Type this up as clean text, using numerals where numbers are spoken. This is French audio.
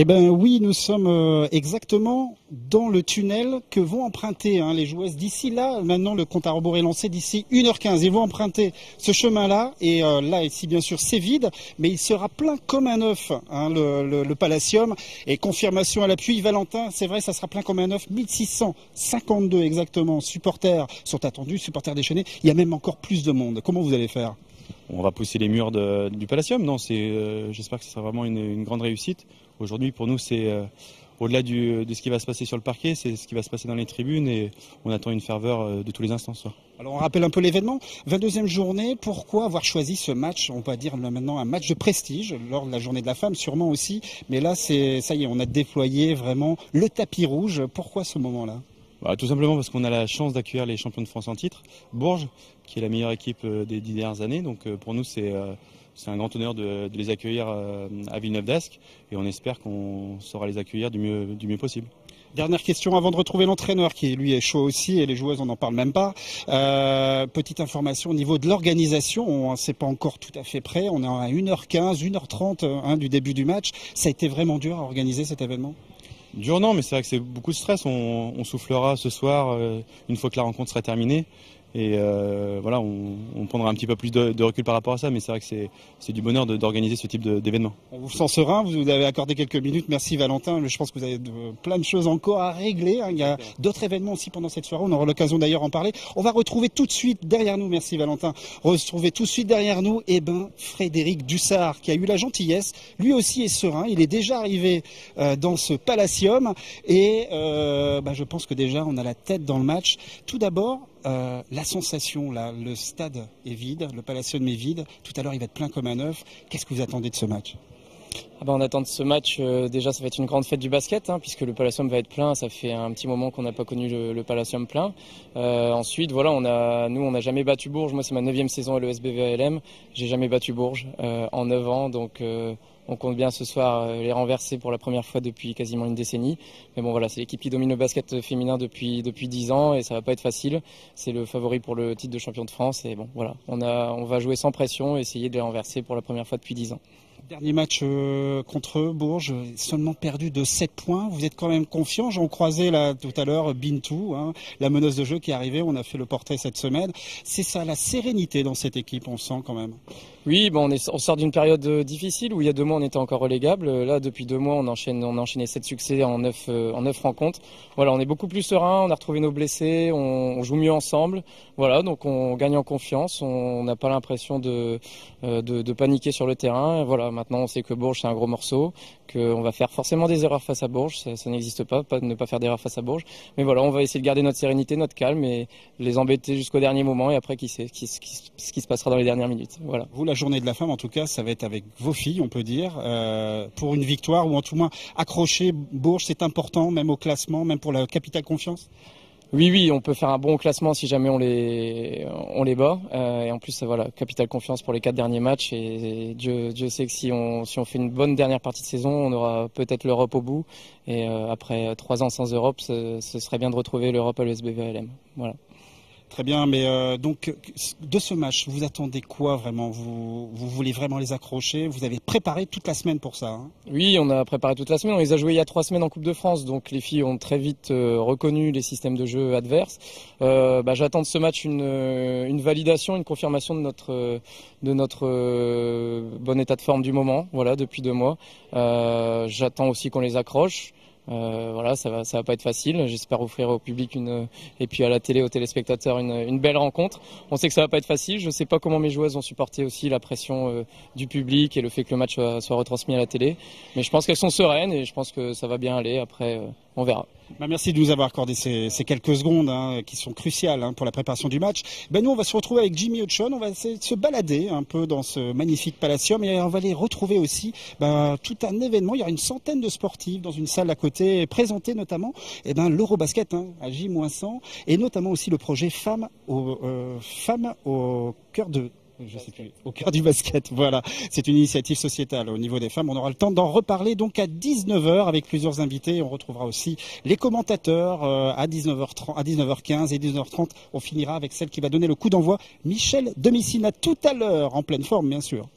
Eh ben oui, nous sommes exactement dans le tunnel que vont emprunter les joueuses d'ici là. Maintenant, le compte à rebours est lancé d'ici 1h15. Ils vont emprunter ce chemin-là. Et là, ici, bien sûr, c'est vide, mais il sera plein comme un œuf, le Palacium. Et confirmation à l'appui, Valentin, c'est vrai, ça sera plein comme un œuf. 1652 exactement supporters sont attendus, supporters déchaînés. Il y a même encore plus de monde. Comment vous allez faire? On va pousser les murs du Palacium. Non, j'espère que ce sera vraiment une grande réussite. Aujourd'hui, pour nous, c'est au-delà de ce qui va se passer sur le parquet, c'est ce qui va se passer dans les tribunes et on attend une ferveur de tous les instants ce soir. Alors on rappelle un peu l'événement, 22e journée, pourquoi avoir choisi ce match, on va dire maintenant un match de prestige, lors de la journée de la femme sûrement aussi, mais là ça y est, on a déployé vraiment le tapis rouge, pourquoi ce moment-là? Tout simplement parce qu'on a la chance d'accueillir les champions de France en titre, Bourges, qui est la meilleure équipe des 10 dernières années, donc pour nous c'est un grand honneur de les accueillir à Villeneuve-d'Ascq et on espère qu'on saura les accueillir du mieux possible. Dernière question avant de retrouver l'entraîneur qui lui est chaud aussi et les joueuses on n'en parle même pas. Petite information au niveau de l'organisation, c'est pas encore tout à fait prêt, on est à 1h15, 1h30 du début du match. Ça a été vraiment dur à organiser cet événement? Dur non, mais c'est vrai que c'est beaucoup de stress. On soufflera ce soir une fois que la rencontre sera terminée. Et voilà, on prendra un petit peu plus de recul par rapport à ça, mais c'est vrai que c'est du bonheur d'organiser ce type d'événement. On vous sent serein, vous avez accordé quelques minutes, merci Valentin, je pense que vous avez plein de choses encore à régler, il y a d'autres événements aussi pendant cette soirée, on aura l'occasion d'ailleurs d'en parler. On va retrouver tout de suite derrière nous, merci Valentin, retrouver tout de suite derrière nous, Frédéric Dussard qui a eu la gentillesse, lui aussi est serein, il est déjà arrivé dans ce Palacium et je pense que déjà on a la tête dans le match. Tout d'abord, la sensation, là, le stade est vide, le Palacium est vide. Tout à l'heure, il va être plein comme un œuf. Qu'est-ce que vous attendez de ce match? On attend de ce match, déjà ça va être une grande fête du basket, puisque le Palacium va être plein. Ça fait un petit moment qu'on n'a pas connu le Palacium plein. Ensuite, voilà, nous on n'a jamais battu Bourges. Moi, c'est ma 9e saison à l'ESBVLM. J'ai jamais battu Bourges en 9 ans, donc on compte bien ce soir les renverser pour la première fois depuis quasiment une décennie. Mais bon, voilà, c'est l'équipe qui domine le basket féminin depuis 10 ans et ça va pas être facile. C'est le favori pour le titre de champion de France et bon, voilà, on va jouer sans pression et essayer de les renverser pour la première fois depuis 10 ans. Dernier match contre Bourges, seulement perdu de 7 points. Vous êtes quand même confiant. J'en croisais là tout à l'heure Bintou, la meneuse de jeu qui est arrivée. On a fait le portrait cette semaine. C'est ça, la sérénité dans cette équipe, on sent quand même. Oui, on sort d'une période difficile où il y a 2 mois on était encore relégable. Là, depuis 2 mois, on a enchaîné 7 succès en 9 rencontres. Voilà, on est beaucoup plus serein. On a retrouvé nos blessés. On joue mieux ensemble. Voilà, donc on gagne en confiance. On n'a pas l'impression de paniquer sur le terrain. Voilà. Maintenant, on sait que Bourges, c'est un gros morceau, qu'on va faire forcément des erreurs face à Bourges. Ça n'existe pas de ne pas faire d'erreurs face à Bourges. Mais voilà, on va essayer de garder notre sérénité, notre calme et les embêter jusqu'au dernier moment. Et après, qui sait ce qui se passera dans les dernières minutes. Voilà. Vous, la journée de la femme, en tout cas, ça va être avec vos filles, on peut dire, pour une victoire ou en tout moins accrocher Bourges, c'est important, même au classement, même pour la capitale confiance. Oui, on peut faire un bon classement si jamais on les bat. Et en plus, voilà, capitale confiance pour les 4 derniers matchs. Et Dieu sait que si on fait une bonne dernière partie de saison, on aura peut-être l'Europe au bout. Et après 3 ans sans Europe, ce serait bien de retrouver l'Europe à l'ESBVLM. Voilà. Très bien, mais donc de ce match, vous attendez quoi vraiment? Vous voulez vraiment les accrocher? Vous avez préparé toute la semaine pour ça? Oui, on a préparé toute la semaine. On les a joués il y a 3 semaines en Coupe de France, donc les filles ont très vite reconnu les systèmes de jeu adverses. J'attends de ce match une validation, une confirmation de notre bon état de forme du moment. Voilà, depuis 2 mois. J'attends aussi qu'on les accroche. Voilà, ça va pas être facile. J'espère offrir au public et puis à la télé, aux téléspectateurs une belle rencontre. On sait que ça va pas être facile. Je sais pas comment mes joueuses ont supporté aussi la pression du public et le fait que le match soit retransmis à la télé. Mais je pense qu'elles sont sereines et je pense que ça va bien aller. Après, on verra. Merci de nous avoir accordé ces quelques secondes qui sont cruciales pour la préparation du match. Nous, on va se retrouver avec Jimmy Hutchon. On va essayer de se balader un peu dans ce magnifique Palacium et on va aller retrouver aussi tout un événement. Il y aura une centaine de sportifs dans une salle à côté, présenter notamment l'Eurobasket à J-100 et notamment aussi le projet Femmes au cœur de... Je sais plus, au cœur du basket, voilà. C'est une initiative sociétale au niveau des femmes. On aura le temps d'en reparler donc à 19h avec plusieurs invités. On retrouvera aussi les commentateurs à 19h30, à 19h15 et 19h30. On finira avec celle qui va donner le coup d'envoi, Michel Demissina, tout à l'heure, en pleine forme bien sûr.